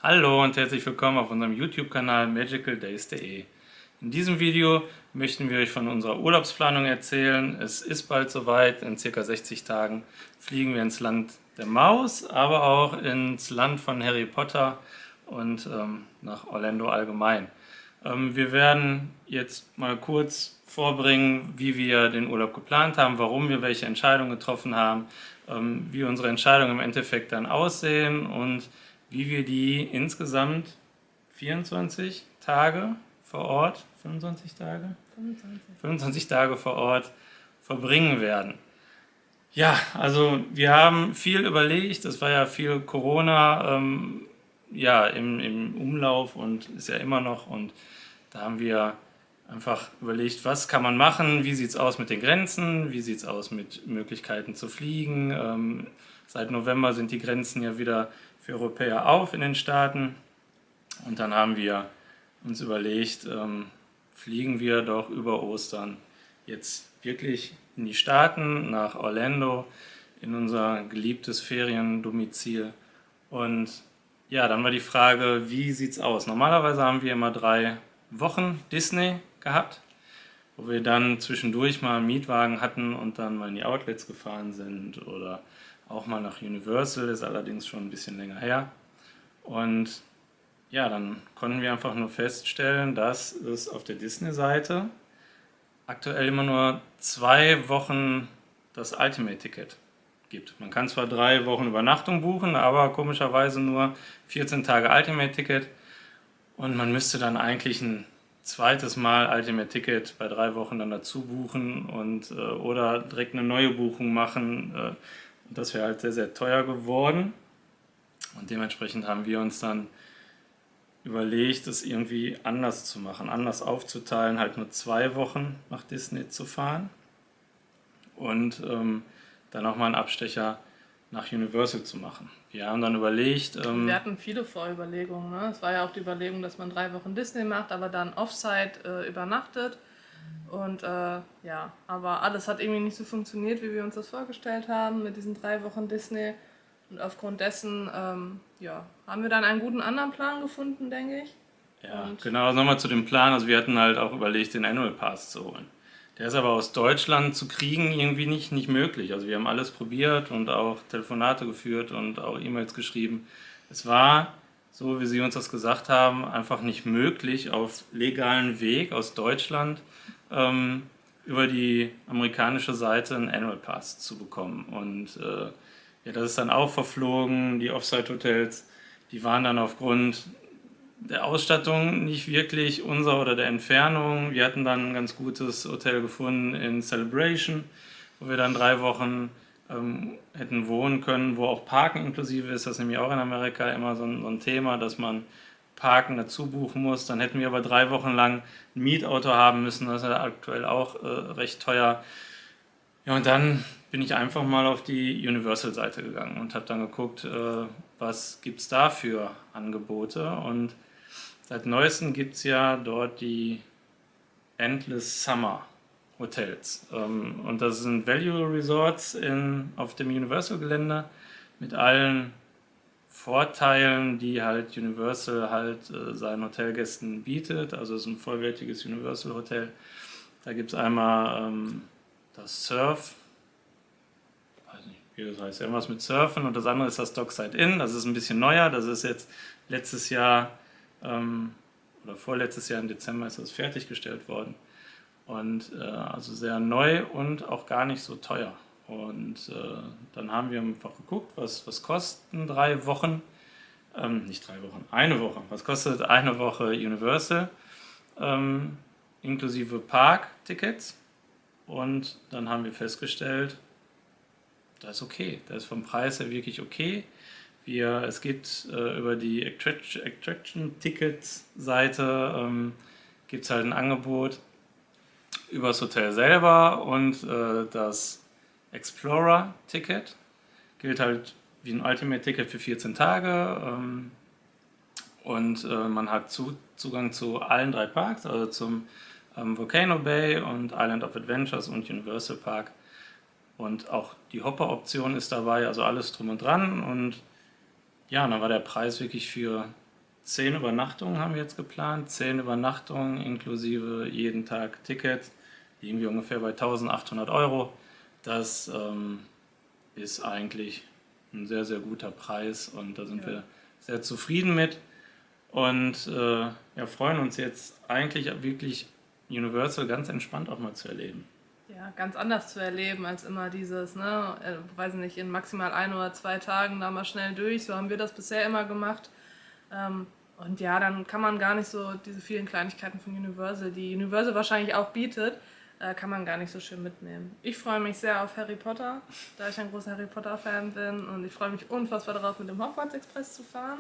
Hallo und herzlich willkommen auf unserem YouTube-Kanal magicaldays.de. In diesem Video möchten wir euch von unserer Urlaubsplanung erzählen. Es ist bald soweit, in ca. 60 Tagen fliegen wir ins Land der Maus, aber auch ins Land von Harry Potter und nach Orlando allgemein. Wir werden jetzt mal kurz vorbringen, wie wir den Urlaub geplant haben, warum wir welche Entscheidungen getroffen haben, wie unsere Entscheidungen im Endeffekt dann aussehen und wie wir die insgesamt 24 Tage vor Ort, 25 Tage? 25 Tage vor Ort verbringen werden. Ja, also wir haben viel überlegt, es war ja viel Corona im Umlauf und ist ja immer noch, und da haben wir einfach überlegt, was kann man machen, wie sieht es aus mit den Grenzen, wie sieht es aus mit Möglichkeiten zu fliegen. Seit November sind die Grenzen ja wieder für Europäer auf in den Staaten, und dann haben wir uns überlegt, fliegen wir doch über Ostern jetzt wirklich in die Staaten, nach Orlando, in unser geliebtes Feriendomizil. Und ja, dann war die Frage, wie sieht es aus? Normalerweise haben wir immer 3 Wochen Disney gehabt, wo wir dann zwischendurch mal einen Mietwagen hatten und dann mal in die Outlets gefahren sind oder auch mal nach Universal, ist allerdings schon ein bisschen länger her. Und ja, dann konnten wir einfach nur feststellen, dass es auf der Disney-Seite aktuell immer nur 2 Wochen das Ultimate-Ticket gibt. Man kann zwar 3 Wochen Übernachtung buchen, aber komischerweise nur 14 Tage Ultimate-Ticket, und man müsste dann eigentlich ein zweites Mal Ultimate-Ticket bei 3 Wochen dann dazu buchen oder direkt eine neue Buchung machen. Das wäre halt sehr, sehr teuer geworden, und dementsprechend haben wir uns dann überlegt, es irgendwie anders zu machen, anders aufzuteilen, halt nur 2 Wochen nach Disney zu fahren und dann auch mal einen Abstecher nach Universal zu machen. Wir haben dann überlegt, Wir hatten viele Vorüberlegungen. Ne? Es war ja auch die Überlegung, dass man 3 Wochen Disney macht, aber dann Offsite übernachtet. Und ja, aber alles hat irgendwie nicht so funktioniert, wie wir uns das vorgestellt haben mit diesen 3 Wochen Disney. Und aufgrund dessen haben wir dann einen guten anderen Plan gefunden, denke ich. ja, Und genau, also nochmal zu dem Plan. Also wir hatten halt auch überlegt, den Annual Pass zu holen. Der ist aber aus Deutschland zu kriegen irgendwie nicht möglich. Also wir haben alles probiert und auch Telefonate geführt und auch E-Mails geschrieben. Es war, so wie Sie uns das gesagt haben, einfach nicht möglich, auf legalen Weg aus Deutschland über die amerikanische Seite einen Annual Pass zu bekommen. Und ja, das ist dann auch verflogen. Die Offsite-Hotels, die waren dann aufgrund der Ausstattung nicht wirklich unser oder der Entfernung. Wir hatten dann ein ganz gutes Hotel gefunden in Celebration, wo wir dann 3 Wochen hätten wohnen können, wo auch Parken inklusive ist. Das ist nämlich auch in Amerika immer so ein Thema, dass man Parken dazu buchen muss. Dann hätten wir aber 3 Wochen lang ein Mietauto haben müssen. Das ist ja aktuell auch recht teuer. Ja, und dann bin ich einfach mal auf die Universal-Seite gegangen und habe dann geguckt, was gibt es da für Angebote. Und seit neuestem gibt es ja dort die Endless Summer Hotels. Und das sind Value Resorts auf dem Universal-Gelände mit allen Vorteilen, die halt Universal halt seinen Hotelgästen bietet. Also es ist ein vollwertiges Universal-Hotel. Da gibt es einmal das Surf, weiß nicht, wie das heißt, irgendwas mit Surfen, und das andere ist das Dockside Inn. Das ist ein bisschen neuer. Das ist jetzt letztes Jahr oder vorletztes Jahr im Dezember ist das fertiggestellt worden. Und also sehr neu und auch gar nicht so teuer. Und dann haben wir einfach geguckt, was kosten 3 Wochen, nicht 3 Wochen, eine Woche. Was kostet eine Woche Universal, inklusive Parktickets? Und dann haben wir festgestellt, das ist okay. Das ist vom Preis her wirklich okay. Es gibt über die Attraction-Tickets-Seite gibt es halt ein Angebot über das Hotel selber, und das Explorer-Ticket gilt halt wie ein Ultimate-Ticket für 14 Tage, und man hat Zugang zu allen 3 Parks, also zum Volcano Bay und Island of Adventures und Universal Park. Und auch die Hopper-Option ist dabei, also alles drum und dran. Und ja, dann war der Preis wirklich für 10 Übernachtungen haben wir jetzt geplant. 10 Übernachtungen inklusive jeden Tag Ticket. Liegen wir ungefähr bei 1.800 Euro. Das ist eigentlich ein sehr, sehr guter Preis und da sind wir sehr zufrieden mit. Und freuen uns jetzt eigentlich wirklich Universal ganz entspannt auch mal zu erleben. Ja, ganz anders zu erleben als immer dieses, ne, weiß nicht, in maximal 1 oder 2 Tagen da mal schnell durch. So haben wir das bisher immer gemacht. Und ja, dann kann man gar nicht so diese vielen Kleinigkeiten von Universal, die Universal wahrscheinlich auch bietet, kann man gar nicht so schön mitnehmen. Ich freue mich sehr auf Harry Potter, da ich ein großer Harry Potter-Fan bin. Und ich freue mich unfassbar darauf, mit dem Hogwarts Express zu fahren.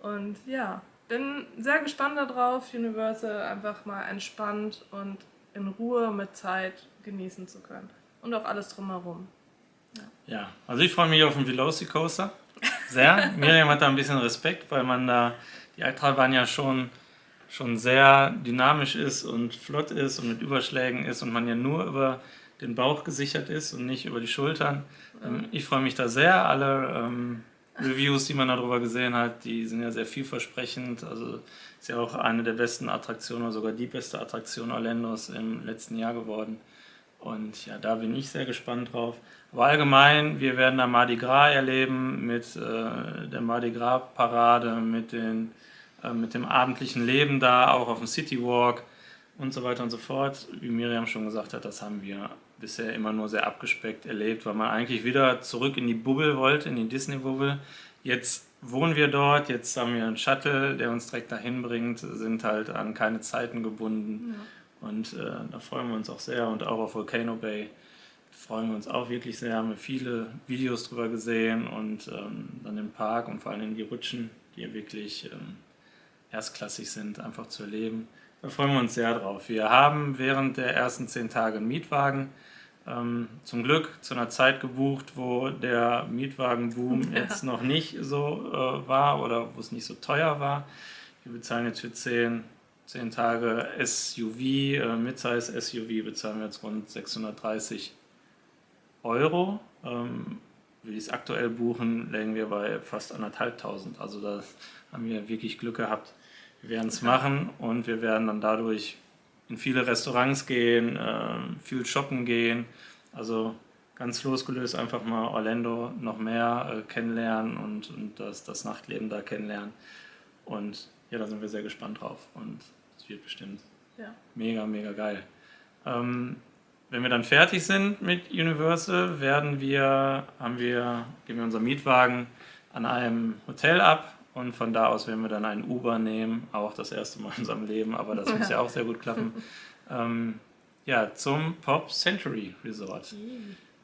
Und ja, bin sehr gespannt darauf, Universal einfach mal entspannt und in Ruhe mit Zeit genießen zu können. Und auch alles drumherum. Ja, also ich freue mich auf den Velocicoaster. Sehr. Miriam hat da ein bisschen Respekt, weil man da die Achterbahn ja schon sehr dynamisch ist und flott ist und mit Überschlägen ist und man ja nur über den Bauch gesichert ist und nicht über die Schultern. Ich freue mich da sehr. Alle Reviews, die man darüber gesehen hat, die sind ja sehr vielversprechend. Also ist ja auch eine der besten Attraktionen oder sogar die beste Attraktion Orlandos im letzten Jahr geworden. Und ja, da bin ich sehr gespannt drauf. Aber allgemein, wir werden da Mardi Gras erleben mit der Mardi Gras Parade, mit dem abendlichen Leben da, auch auf dem City Walk und so weiter und so fort. Wie Miriam schon gesagt hat, das haben wir bisher immer nur sehr abgespeckt erlebt, weil man eigentlich wieder zurück in die Bubble wollte, in die Disney-Bubble. Jetzt wohnen wir dort, jetzt haben wir einen Shuttle, der uns direkt dahin bringt, sind halt an keine Zeiten gebunden. Ja. Und da freuen wir uns auch sehr. Und auch auf Volcano Bay freuen wir uns auch wirklich sehr. Haben wir viele Videos drüber gesehen und dann im Park und vor allem die Rutschen, die wirklich erstklassig sind, einfach zu erleben. Da freuen wir uns sehr drauf. Wir haben während der ersten 10 Tage einen Mietwagen zum Glück zu einer Zeit gebucht, wo der Mietwagenboom jetzt noch nicht so war oder wo es nicht so teuer war. Wir bezahlen jetzt für 10 Tage SUV, Midsize SUV bezahlen wir jetzt rund 630 Euro. Wenn wir es aktuell buchen, liegen wir bei fast 1.500. Also da haben wir wirklich Glück gehabt. Wir werden es machen und wir werden dann dadurch in viele Restaurants gehen, viel shoppen gehen. Also ganz losgelöst einfach mal Orlando noch mehr kennenlernen und das Nachtleben da kennenlernen. Und ja, da sind wir sehr gespannt drauf und es wird bestimmt mega, mega geil. Wenn wir dann fertig sind mit Universal, geben wir unseren Mietwagen an einem Hotel ab. Und von da aus werden wir dann einen Uber nehmen, auch das erste Mal in unserem Leben, aber das muss ja auch sehr gut klappen, zum Pop Century Resort.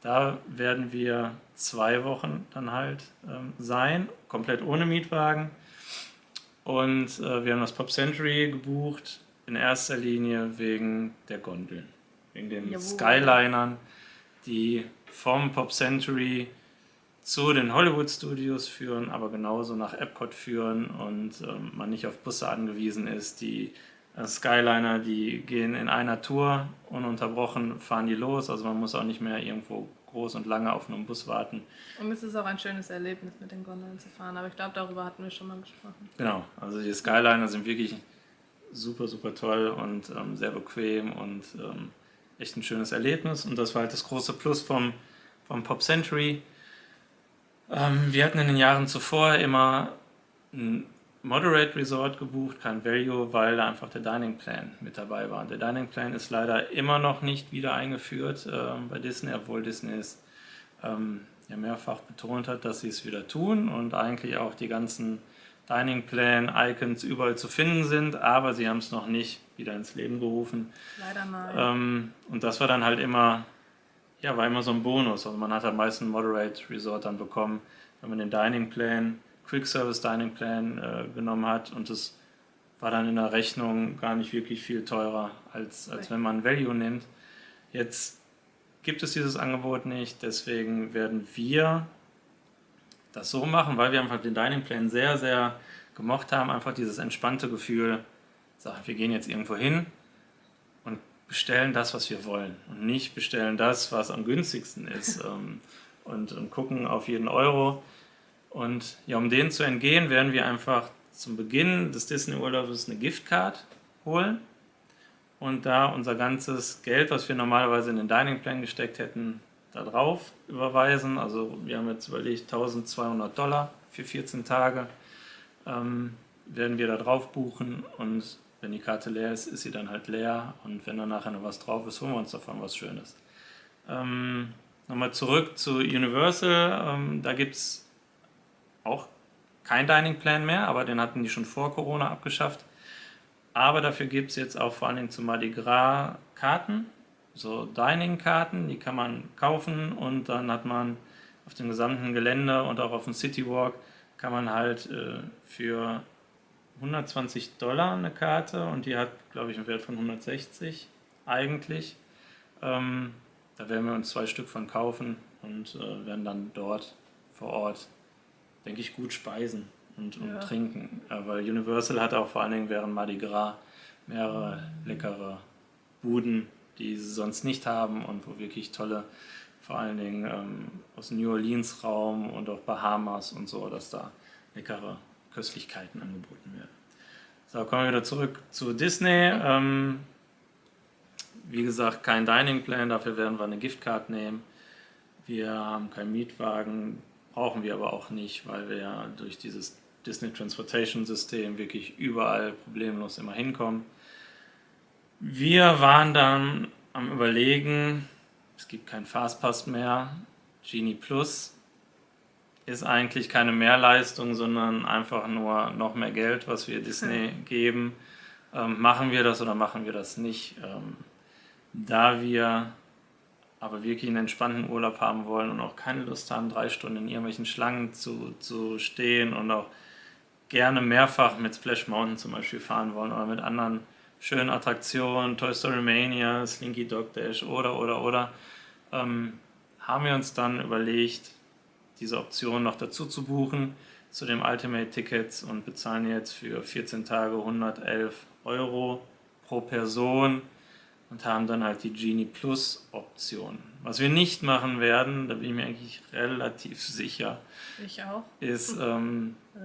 Da werden wir 2 Wochen dann halt sein, komplett ohne Mietwagen. Und wir haben das Pop Century gebucht, in erster Linie wegen der Gondeln, wegen den Skylinern, die vom Pop Century zu den Hollywood Studios führen, aber genauso nach Epcot führen und man nicht auf Busse angewiesen ist. Die Skyliner, die gehen in einer Tour, ununterbrochen fahren die los, also man muss auch nicht mehr irgendwo groß und lange auf einen Bus warten. Und es ist auch ein schönes Erlebnis, mit den Gondeln zu fahren, aber ich glaube, darüber hatten wir schon mal gesprochen. Genau, also die Skyliner sind wirklich super, super toll und sehr bequem und echt ein schönes Erlebnis und das war halt das große Plus vom Pop Century. Wir hatten in den Jahren zuvor immer ein Moderate Resort gebucht, kein Value, weil da einfach der Dining Plan mit dabei war. Der Dining Plan ist leider immer noch nicht wieder eingeführt bei Disney, obwohl Disney es mehrfach betont hat, dass sie es wieder tun und eigentlich auch die ganzen Dining Plan Icons überall zu finden sind, aber sie haben es noch nicht wieder ins Leben gerufen. Leider nein. Und das war dann halt immer so ein Bonus. Also man hat am meisten Moderate Resort dann bekommen, wenn man den Dining Plan, Quick Service Dining Plan genommen hat und das war dann in der Rechnung gar nicht wirklich viel teurer, als wenn man Value nimmt. Jetzt gibt es dieses Angebot nicht, deswegen werden wir das so machen, weil wir einfach den Dining Plan sehr, sehr gemocht haben, einfach dieses entspannte Gefühl, wir gehen jetzt irgendwo hin und bestellen das, was wir wollen und nicht bestellen das, was am günstigsten ist und gucken auf jeden Euro. Und ja, um denen zu entgehen, werden wir einfach zum Beginn des Disney-Urlaubs eine Giftcard holen und da unser ganzes Geld, was wir normalerweise in den Dining Plan gesteckt hätten, da drauf überweisen. Also wir haben jetzt überlegt, $1.200 für 14 Tage werden wir da drauf buchen, und wenn die Karte leer ist, ist sie dann halt leer, und wenn dann nachher noch was drauf ist, holen wir uns davon was Schönes. Nochmal zurück zu Universal, da gibt es auch kein Dining Plan mehr, aber den hatten die schon vor Corona abgeschafft. Aber dafür gibt es jetzt auch vor allen Dingen zu Mardi Gras Karten, so Dining-Karten, die kann man kaufen, und dann hat man auf dem gesamten Gelände und auch auf dem City Walk kann man halt für $120 eine Karte, und die hat, glaube ich, einen Wert von 160 eigentlich. Da werden wir uns 2 Stück von kaufen und werden dann dort vor Ort, denke ich, gut speisen und trinken. Weil Universal hat auch vor allen Dingen während Mardi Gras mehrere leckere Buden, die sie sonst nicht haben, und wo wirklich tolle, vor allen Dingen aus dem New Orleans Raum und auch Bahamas und so, dass da leckere Köstlichkeiten angeboten werden. So, kommen wir wieder zurück zu Disney. Wie gesagt, kein Dining Plan, dafür werden wir eine Giftcard nehmen. Wir haben keinen Mietwagen, brauchen wir aber auch nicht, weil wir ja durch dieses Disney Transportation System wirklich überall problemlos immer hinkommen. Wir waren dann am Überlegen, es gibt keinen Fastpass mehr, Genie Plus ist eigentlich keine Mehrleistung, sondern einfach nur noch mehr Geld, was wir Disney geben. Machen wir das oder machen wir das nicht? Da wir aber wirklich einen entspannten Urlaub haben wollen und auch keine Lust haben, 3 Stunden in irgendwelchen Schlangen zu stehen, und auch gerne mehrfach mit Splash Mountain zum Beispiel fahren wollen oder mit anderen schönen Attraktionen, Toy Story Mania, Slinky Dog Dash oder, haben wir uns dann überlegt, diese Option noch dazu zu buchen zu dem Ultimate Tickets, und bezahlen jetzt für 14 Tage 111 € pro Person und haben dann halt die Genie Plus Option. Was wir nicht machen werden, da bin ich mir eigentlich relativ sicher, Ich auch. ist Das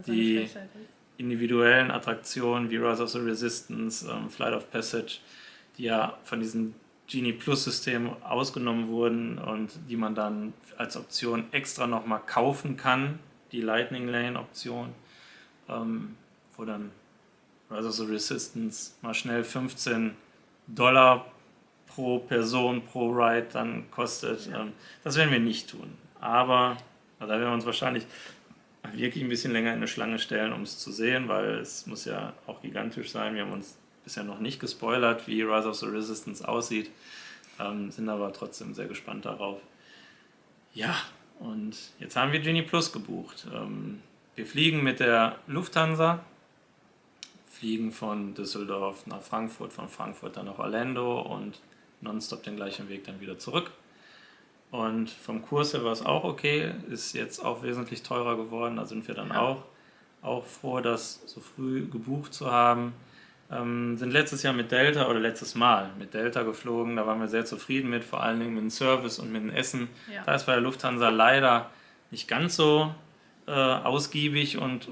ist die eine Frechheit. individuellen Attraktionen wie Rise of the Resistance, Flight of Passage, die ja von diesem Genie Plus System ausgenommen wurden und die man dann als Option extra nochmal kaufen kann, die Lightning Lane Option, wo dann Rise of the Resistance mal schnell $15 pro Person, pro Ride dann kostet. Ja. Das werden wir nicht tun. Aber da werden wir uns wahrscheinlich wirklich ein bisschen länger in eine Schlange stellen, um es zu sehen, weil es muss ja auch gigantisch sein. Wir haben uns bisher noch nicht gespoilert, wie Rise of the Resistance aussieht, sind aber trotzdem sehr gespannt darauf. Ja, und jetzt haben wir Genie Plus gebucht. Wir fliegen mit der Lufthansa, fliegen von Düsseldorf nach Frankfurt, von Frankfurt dann nach Orlando und nonstop den gleichen Weg dann wieder zurück. Und vom Kurs her war es auch okay, ist jetzt auch wesentlich teurer geworden, da sind wir dann auch froh, das so früh gebucht zu haben. Sind letztes Mal mit Delta geflogen, da waren wir sehr zufrieden mit, vor allen Dingen mit dem Service und mit dem Essen. Ja. Da ist bei der Lufthansa leider nicht ganz so ausgiebig, und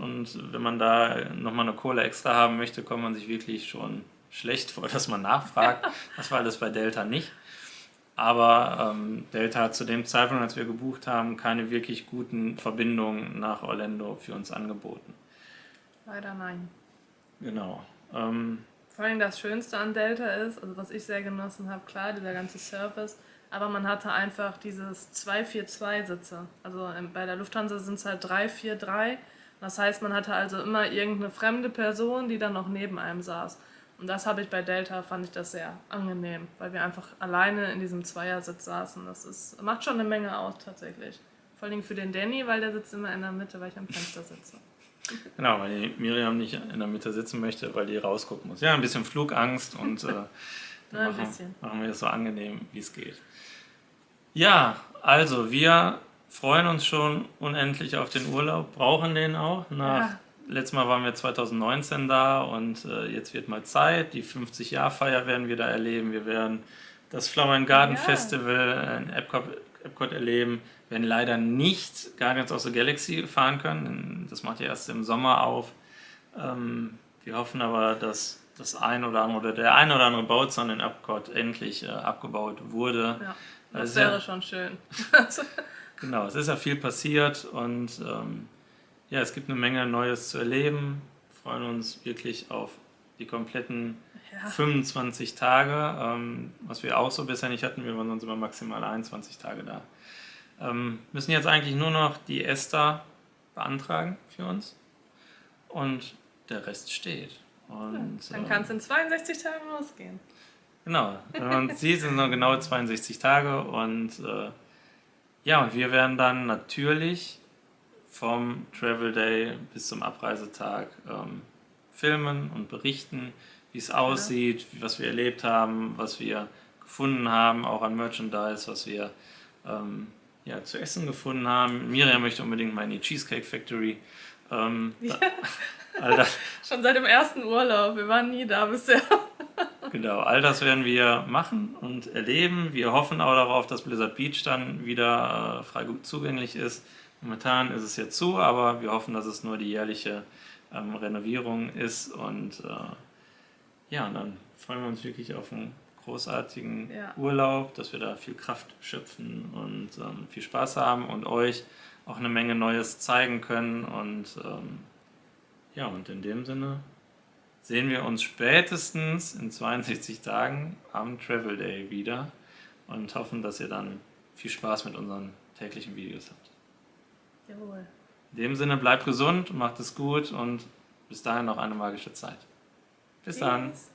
wenn man da nochmal eine Kohle extra haben möchte, kommt man sich wirklich schon schlecht vor, dass man nachfragt. Das war alles bei Delta nicht. Aber Delta hat zu dem Zeitpunkt, als wir gebucht haben, keine wirklich guten Verbindungen nach Orlando für uns angeboten. Leider nein. Genau. Vor allem das Schönste an Delta ist, also was ich sehr genossen habe, klar, dieser ganze Service, aber man hatte einfach dieses 2-4-2-Sitze. Also bei der Lufthansa sind es halt 3-4-3. Das heißt, man hatte also immer irgendeine fremde Person, die dann noch neben einem saß. Und das habe ich bei Delta, fand ich das sehr angenehm, weil wir einfach alleine in diesem Zweiersitz saßen. Das macht schon eine Menge aus tatsächlich. Vor allem für den Danny, weil der sitzt immer in der Mitte, weil ich am Fenster sitze. Genau, weil die Miriam nicht in der Mitte sitzen möchte, weil die rausgucken muss. Ja, ein bisschen Flugangst, und machen wir es so angenehm, wie es geht. Ja, also wir freuen uns schon unendlich auf den Urlaub, brauchen den auch. Letztes Mal waren wir 2019 da, und jetzt wird mal Zeit. Die 50-Jahr-Feier werden wir da erleben. Wir werden das Flower and Garden Festival in Epcot erleben. Wir werden leider nicht Guardians of the Galaxy fahren können, denn das macht ja erst im Sommer auf. Wir hoffen aber, dass das ein oder andere oder der ein oder andere Bauzaun in Epcot endlich abgebaut wurde. Ja, Weil das es ja, wäre schon schön. genau, es ist ja viel passiert und ja, es gibt eine Menge Neues zu erleben. Wir freuen uns wirklich auf die kompletten Ja. 25 Tage, was wir auch so bisher nicht hatten. Wir waren sonst immer maximal 21 Tage da. Müssen jetzt eigentlich nur noch die ESTA beantragen für uns und der Rest steht. Und, Dann kann es in 62 Tagen losgehen. genau, wenn man sieht, sind noch genau 62 Tage und ja, und wir werden dann natürlich vom Travel Day bis zum Abreisetag filmen und berichten, wie es aussieht, was wir erlebt haben, was wir gefunden haben, auch an Merchandise, was wir ja, zu essen gefunden haben. Miriam möchte unbedingt mal in die Cheesecake Factory. All das, Schon seit dem ersten Urlaub. Wir waren nie da bisher. genau, all das werden wir machen und erleben. Wir hoffen auch darauf, dass Blizzard Beach dann wieder frei gut zugänglich ist. Momentan ist es ja zu, aber wir hoffen, dass es nur die jährliche Renovierung ist. Und ja, und dann freuen wir uns wirklich auf einen großartigen Urlaub, dass wir da viel Kraft schöpfen und viel Spaß haben und euch auch eine Menge Neues zeigen können. Und ja, und in dem Sinne sehen wir uns spätestens in 62 Tagen am Travel Day wieder und hoffen, dass ihr dann viel Spaß mit unseren täglichen Videos habt. Jawohl. In dem Sinne, bleibt gesund, macht es gut und bis dahin noch eine magische Zeit. Bis dann. Tschüss.